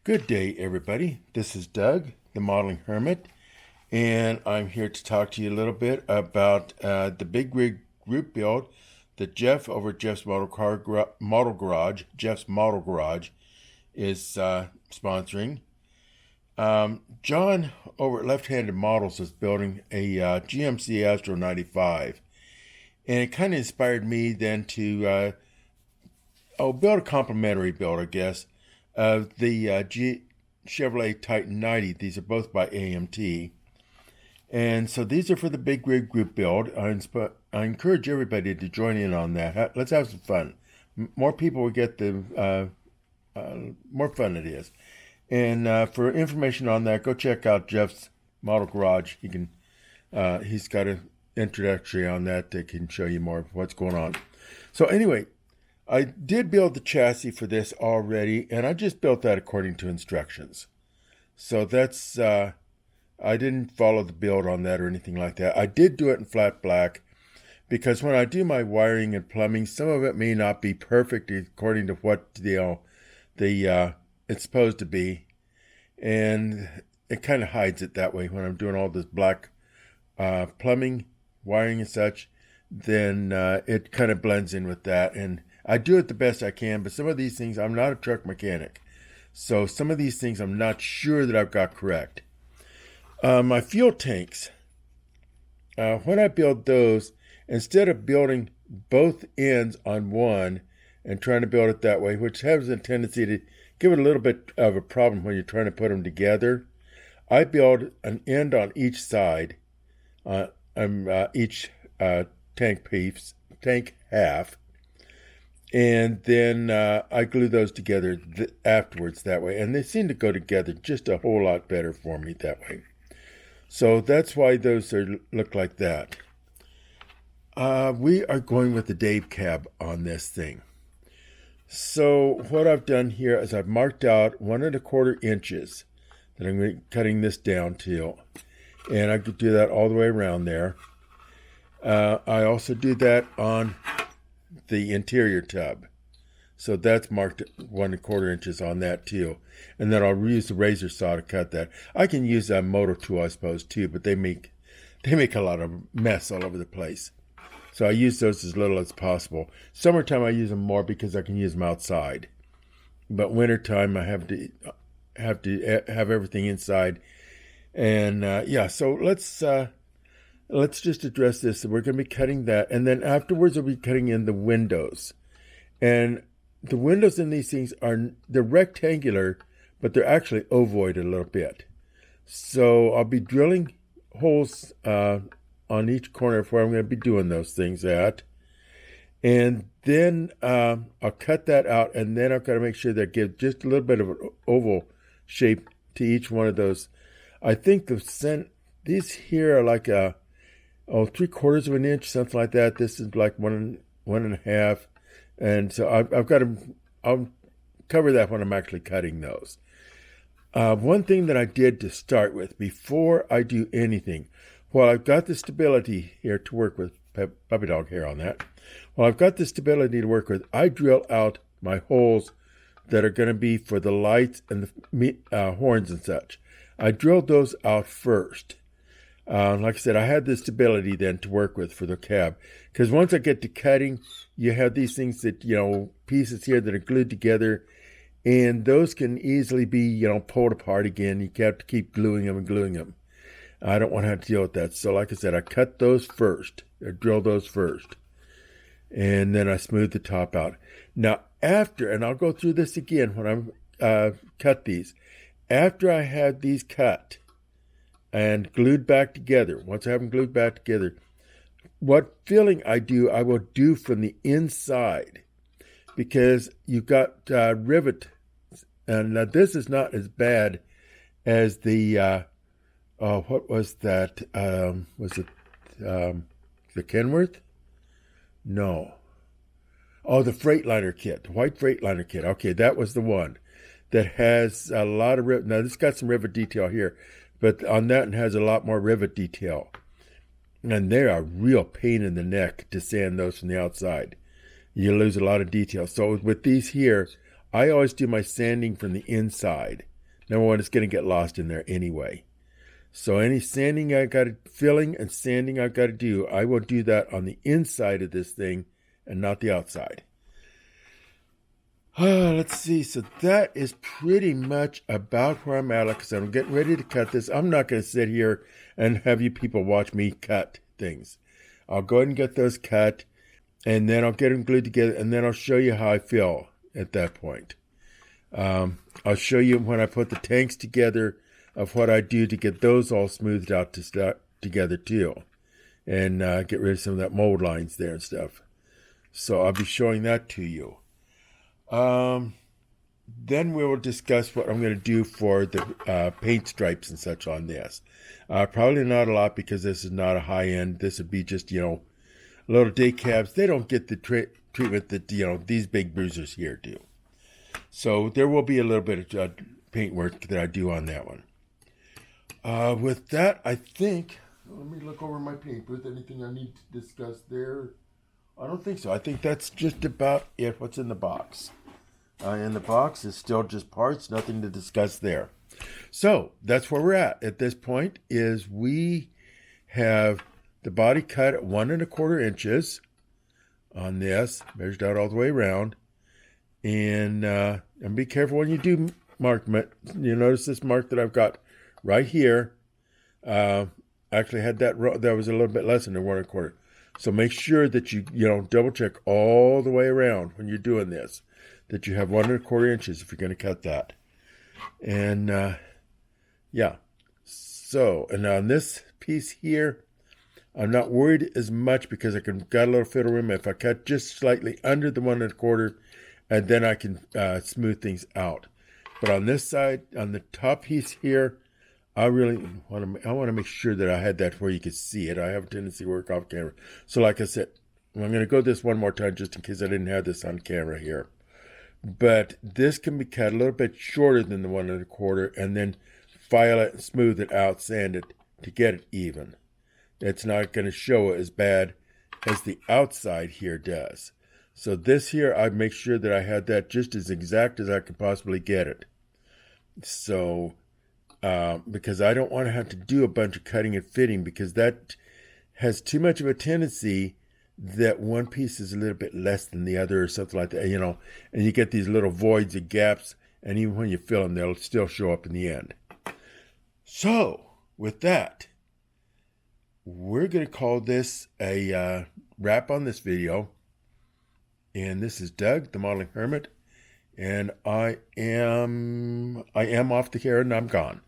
Good day, everybody. This is Doug, the Modeling Hermit, and I'm here to talk to you a little bit about the big rig group build that Jeff over at Jeff's Model Garage, Jeff's Model Garage, is sponsoring. John over at Left Handed Models is building a GMC Astro 95, and it kind of inspired me then to build a complimentary build, I guess, of the Chevrolet Titan 90. These are both by AMT. And so these are for the big rig group build. I encourage everybody to join in on that. Let's have some fun. More people will get the more fun it is. And for information on that, go check out Jeff's Model Garage. He's got an introductory on that can show you more of what's going on. So anyway, I did build the chassis for this already, and I just built that according to instructions. So that's, I didn't follow the build on that or anything like that. I did do it in flat black because when I do my wiring and plumbing, some of it may not be perfect according to what it's supposed to be. And it kind of hides it that way when I'm doing all this black plumbing, wiring and such. Then it kind of blends in with that. And I do it the best I can, but some of these things, I'm not a truck mechanic. So some of these things I'm not sure that I've got correct. My fuel tanks, when I build those, instead of building both ends on one and trying to build it that way, which has a tendency to give it a little bit of a problem when you're trying to put them together, I build an end on each side, each tank half, and then I glue those together afterwards that way. And they seem to go together just a whole lot better for me that way. So that's why those look like that. We are going with the daycab on this thing. So what I've done here is I've marked out 1¼ inches that I'm cutting this down to. And I could do that all the way around there. I also do that on the interior tub. So that's marked 1¼ inches on that too. And then I'll use the razor saw to cut that. I can use a motor tool, I suppose, too, but they make a lot of mess all over the place. So I use those as little as possible. Summertime I use them more because I can use them outside. But wintertime I have to have everything inside. And so let's just address this. So we're going to be cutting that. And then afterwards, we'll be cutting in the windows. And the windows in these things they're rectangular, but they're actually ovoid a little bit. So I'll be drilling holes on each corner of where I'm going to be doing those things at. And then I'll cut that out. And then I've got to make sure that I give just a little bit of an oval shape to each one of those. I think these here are like 3/4 of an inch, something like that. This is like 1.5, and so I've got to. I'll cover that when I'm actually cutting those. One thing that I did to start with before I do anything, while I've got the stability here to work with, puppy dog hair on that. While I've got the stability to work with, I drill out my holes that are going to be for the lights and the horns and such. I drilled those out first. Like I said, I had the stability then to work with for the cab. Because once I get to cutting, you have these things that, pieces here that are glued together. And those can easily be, pulled apart again. You have to keep gluing them and gluing them. I don't want to have to deal with that. So like I said, I cut those first. I drill those first. And then I smooth the top out. Now after, and I'll go through this again when I'm cut these. After I have these cut and glued back together, once I have them glued back together, what filling I will do from the inside, because you've got rivet, and now this is not as bad as the what was that? Was it the Kenworth? No. Oh, the Freightliner kit, the white Freightliner kit. Okay, that was the one that has a lot of rivet. Now this got some rivet detail here, but on that it has a lot more rivet detail. And they're a real pain in the neck to sand those from the outside. You lose a lot of detail. So with these here, I always do my sanding from the inside. Number one, it's going to get lost in there anyway. So any sanding I got to, filling and sanding I've got to do, I will do that on the inside of this thing and not the outside. Let's see. So that is pretty much about where I'm at. Like I said, I'm getting ready to cut this. I'm not going to sit here and have you people watch me cut things. I'll go ahead and get those cut, and then I'll get them glued together, and then I'll show you how I feel at that point. I'll show you when I put the tanks together of what I do to get those all smoothed out to start together too, and get rid of some of that mold lines there and stuff. So I'll be showing that to you. Then we will discuss what I'm going to do for the paint stripes and such on this. Probably not a lot because this is not a high end. This would be just, little day cabs. They don't get the treatment that, these big bruisers here do. So there will be a little bit of paint work that I do on that one. With that, I think, let me look over my paint booth. Anything I need to discuss there? I don't think so. I think that's just about it. What's in the box? In the box is still just parts, nothing to discuss there. So that's where we're at this point. Is we have the body cut at 1 1/4 inches on this, measured out all the way around, and be careful when you do markment. You notice this mark that I've got right here. Actually had that was a little bit less than 1 1/4. So make sure that you double check all the way around when you're doing this, that you have 1 1/4 inches if you're going to cut that. And yeah. So, and on this piece here, I'm not worried as much because I got a little fiddle room. If I cut just slightly under the 1 1/4, and then I can smooth things out. But on this side, on the top piece here, I really want to make sure that I had that where you could see it. I have a tendency to work off camera. So like I said, I'm going to go this one more time just in case I didn't have this on camera here. But this can be cut a little bit shorter than the 1 1/4, and then file it and smooth it out, sand it to get it even. It's not going to show as bad as the outside here does. So this here, I make sure that I had that just as exact as I could possibly get it. So, because I don't want to have to do a bunch of cutting and fitting, because that has too much of a tendency that one piece is a little bit less than the other or something like that, and you get these little voids and gaps, and even when you fill them, they'll still show up in the end. So, with that, we're going to call this a wrap on this video. And this is Doug, the Modeling Hermit, and I am off the here and I'm gone.